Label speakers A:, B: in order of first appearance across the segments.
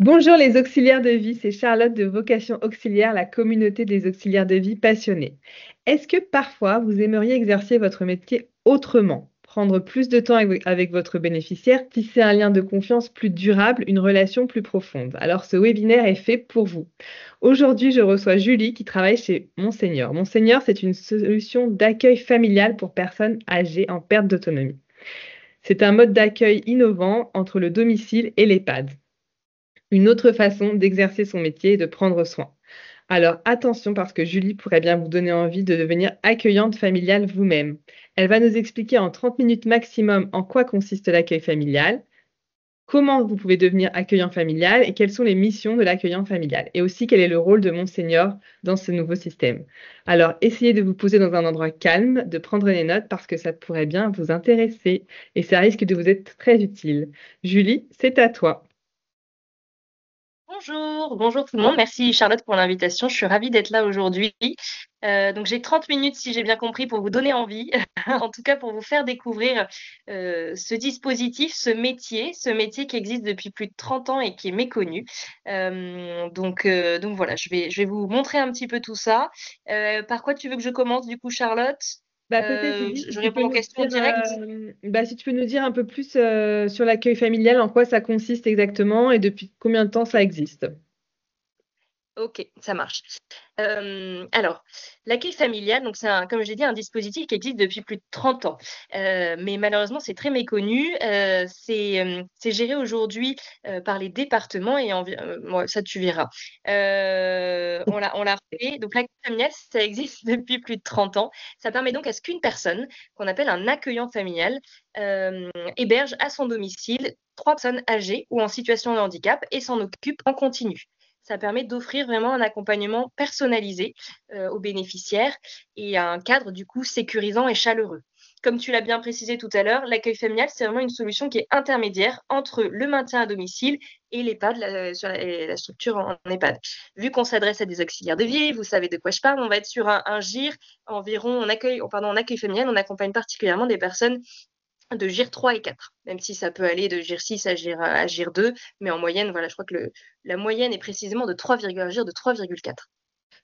A: Bonjour les auxiliaires de vie, c'est Charlotte de Vocation Auxiliaire, la communauté des auxiliaires de vie passionnés. Est-ce que parfois vous aimeriez exercer votre métier autrement? Prendre plus de temps avec votre bénéficiaire, tisser un lien de confiance plus durable, une relation plus profonde. Alors ce webinaire est fait pour vous. Aujourd'hui, je reçois Julie qui travaille chez Monseigneur. Monseigneur, c'est une solution d'accueil familial pour personnes âgées en perte d'autonomie. C'est un mode d'accueil innovant entre le domicile et l'EHPAD. Une autre façon d'exercer son métier et de prendre soin. Alors attention parce que Julie pourrait bien vous donner envie de devenir accueillante familiale vous-même. Elle va nous expliquer en 30 minutes maximum en quoi consiste l'accueil familial, comment vous pouvez devenir accueillant familial et quelles sont les missions de l'accueillant familial et aussi quel est le rôle de Monseigneur dans ce nouveau système. Alors essayez de vous poser dans un endroit calme, de prendre des notes parce que ça pourrait bien vous intéresser et ça risque de vous être très utile. Julie, c'est à toi.
B: Bonjour tout le monde. Merci Charlotte pour l'invitation. Je suis ravie d'être là aujourd'hui. Donc j'ai 30 minutes, si j'ai bien compris, pour vous donner envie, en tout cas pour vous faire découvrir ce dispositif, ce métier qui existe depuis plus de 30 ans et qui est méconnu. Donc voilà, je vais vous montrer un petit peu tout ça. Par quoi tu veux que je commence du coup, Charlotte?
A: Bah, peut-être Julie, si
B: Je
A: tu peux
B: réponds aux
A: nous
B: questions
A: dire,
B: directes.
A: si tu peux nous dire un peu plus, sur l'accueil familial, en quoi ça consiste exactement et depuis combien de temps ça existe?
B: Ok, ça marche. Alors, l'accueil familial, donc c'est un comme je l'ai dit, un dispositif qui existe depuis plus de 30 ans. Mais malheureusement, c'est très méconnu. C'est géré aujourd'hui, par les départements et ouais, ça tu verras. On l'a refait. Donc l'accueil familial, ça existe depuis plus de 30 ans. Ça permet donc à ce qu'une personne, qu'on appelle un accueillant familial, héberge à son domicile 3 personnes âgées ou en situation de handicap et s'en occupe en continu. Ça permet d'offrir vraiment un accompagnement personnalisé, aux bénéficiaires et un cadre du coup sécurisant et chaleureux. Comme tu l'as bien précisé tout à l'heure, l'accueil familial, c'est vraiment une solution qui est intermédiaire entre le maintien à domicile et l'EHPAD, la structure en EHPAD. Vu qu'on s'adresse à des auxiliaires de vie, vous savez de quoi je parle, on va être sur un GIR environ en accueil familial, on accompagne particulièrement des personnes de GIR 3 et 4, même si ça peut aller de GIR 6 à GIR 2, mais en moyenne, voilà, je crois que la moyenne est précisément de 3, GIR de 3,4.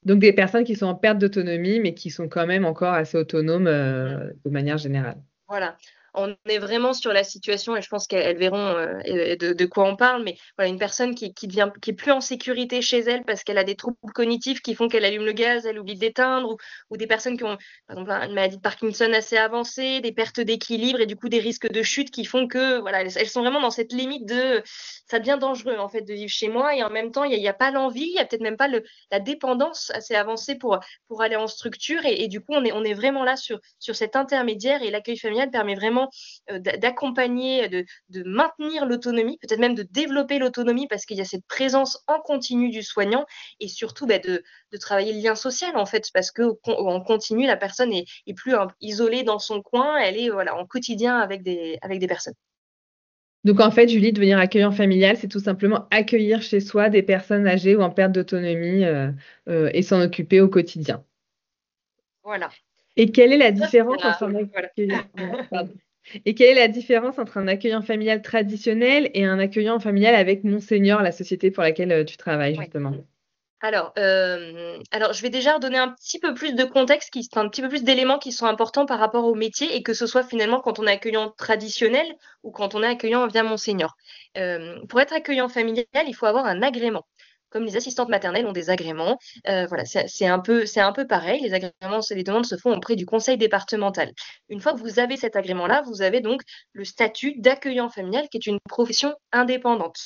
A: Donc des personnes qui sont en perte d'autonomie, mais qui sont quand même encore assez autonomes, de manière générale.
B: Voilà, on est vraiment sur la situation et je pense qu'elles verront, de quoi on parle, mais voilà, une personne qui est plus en sécurité chez elle parce qu'elle a des troubles cognitifs qui font qu'elle allume le gaz, elle oublie de l'éteindre ou des personnes qui ont, par exemple, une maladie de Parkinson assez avancée, des pertes d'équilibre et du coup des risques de chute qui font que, voilà, elles sont vraiment dans cette limite de ça devient dangereux en fait de vivre chez moi et en même temps il y a pas l'envie, il y a peut-être même pas la dépendance assez avancée pour aller en structure et du coup on est vraiment là sur cet intermédiaire et l'accueil familial permet vraiment d'accompagner, de maintenir l'autonomie, peut-être même de développer l'autonomie parce qu'il y a cette présence en continu du soignant et surtout de travailler le lien social en fait parce qu'en continu la personne est plus isolée dans son coin, elle est voilà, en quotidien avec des personnes.
A: Donc en fait, Julie, devenir accueillant familial, c'est tout simplement accueillir chez soi des personnes âgées ou en perte d'autonomie, et s'en occuper au quotidien.
B: Voilà.
A: Et quelle est la
B: Ça, c'est
A: différence entre un
B: voilà.
A: accueillant pardon. Et quelle est la différence entre un accueillant familial traditionnel et un accueillant familial avec Monseigneur, la société pour laquelle, tu travailles
B: Ouais.
A: justement?
B: Alors, je vais déjà redonner un petit peu plus de contexte, un petit peu plus d'éléments qui sont importants par rapport au métier et que ce soit finalement quand on est accueillant traditionnel ou quand on est accueillant via Monseigneur. Pour être accueillant familial, il faut avoir un agrément. Comme les assistantes maternelles ont des agréments, voilà, c'est un peu pareil. Les agréments, les demandes se font auprès du conseil départemental. Une fois que vous avez cet agrément-là, vous avez donc le statut d'accueillant familial qui est une profession indépendante.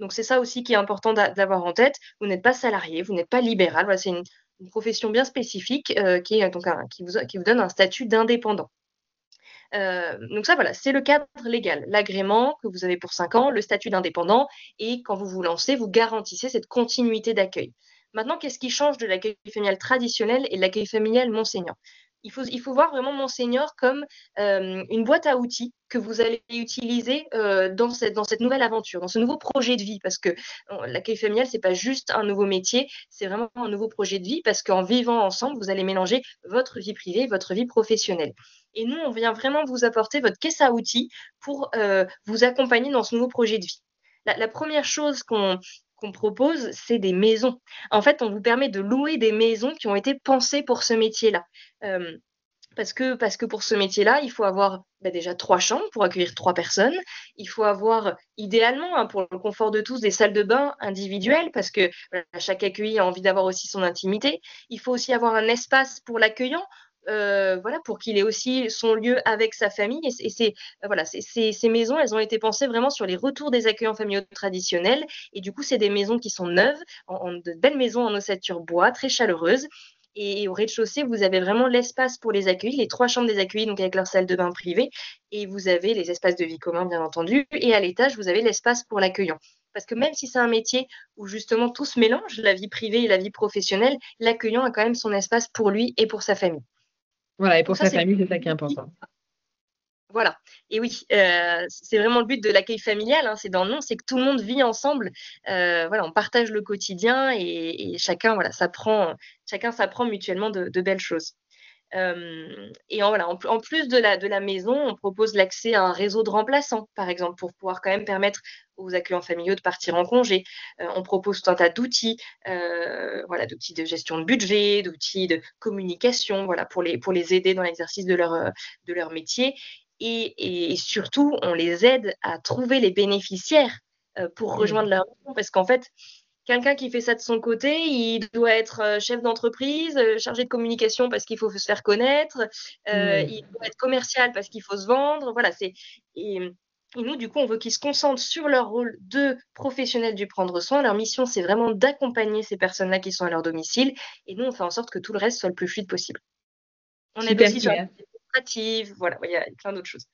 B: Donc c'est ça aussi qui est important d'avoir en tête. Vous n'êtes pas salarié, vous n'êtes pas libéral. Voilà, c'est une profession bien spécifique qui est donc qui vous donne un statut d'indépendant. Donc ça, voilà, c'est le cadre légal. L'agrément que vous avez pour 5 ans, le statut d'indépendant et quand vous vous lancez, vous garantissez cette continuité d'accueil. Maintenant, qu'est-ce qui change de l'accueil familial traditionnel et de l'accueil familial Monseigneur? Il faut voir vraiment Monseigneur comme une boîte à outils que vous allez utiliser dans cette nouvelle aventure, dans ce nouveau projet de vie. Parce que l'accueil familial, c'est pas juste un nouveau métier, c'est vraiment un nouveau projet de vie parce qu'en vivant ensemble, vous allez mélanger votre vie privée, votre vie professionnelle. Et nous, on vient vraiment vous apporter votre caisse à outils pour vous accompagner dans ce nouveau projet de vie. La première chose qu'on propose, c'est des maisons. En fait, on vous permet de louer des maisons qui ont été pensées pour ce métier-là. Hem parce que pour ce métier-là, il faut avoir, bah, déjà 3 chambres pour accueillir 3 personnes. Il faut avoir idéalement, hein, pour le confort de tous, des salles de bain individuelles parce que, voilà, chaque accueilli a envie d'avoir aussi son intimité. Il faut aussi avoir un espace pour l'accueillant, voilà, pour qu'il ait aussi son lieu avec sa famille et c'est voilà, ces maisons, elles ont été pensées vraiment sur les retours des accueillants familiaux traditionnels et du coup, c'est des maisons qui sont neuves, en de belles maisons en ossature bois, très chaleureuses et au rez-de-chaussée, vous avez vraiment l'espace pour les accueillis, les 3 chambres des accueillis, donc avec leur salle de bain privée et vous avez les espaces de vie communs, bien entendu et à l'étage, vous avez l'espace pour l'accueillant. Parce que même si c'est un métier où justement tout se mélange, la vie privée et la vie professionnelle, l'accueillant a quand même son espace pour lui et pour sa famille.
A: Voilà, et
B: Donc
A: pour
B: ça,
A: sa
B: c'est
A: famille, c'est ça qui est important.
B: voilà et oui, c'est vraiment le but de l'accueil familial, hein, c'est dans le nom, c'est que tout le monde vit ensemble, voilà, on partage le quotidien et chacun, voilà, chacun s'apprend mutuellement de belles choses. Et voilà, en plus de la maison, on propose l'accès à un réseau de remplaçants, par exemple, pour pouvoir quand même permettre aux accueillants familiaux de partir en congé. On propose tout un tas d'outils, voilà, d'outils de gestion de budget, d'outils de communication, voilà, pour les aider dans l'exercice de leur métier et surtout, on les aide à trouver les bénéficiaires, pour
A: Mmh.
B: rejoindre leur maison parce qu'en fait, quelqu'un qui fait ça de son côté, il doit être, chef d'entreprise, chargé de communication parce qu'il faut se faire connaître, il
A: Mmh.
B: doit être commercial parce qu'il faut se vendre, voilà, et nous, du coup, on veut qu'ils se concentrent sur leur rôle de professionnels du prendre soin. Leur mission, c'est vraiment d'accompagner ces personnes-là qui sont à leur domicile et nous, on fait en sorte que tout le reste soit le plus fluide possible. On aide
A: Super
B: aussi sur
A: clair.
B: l'aspect administratif, voilà, il y a plein d'autres choses.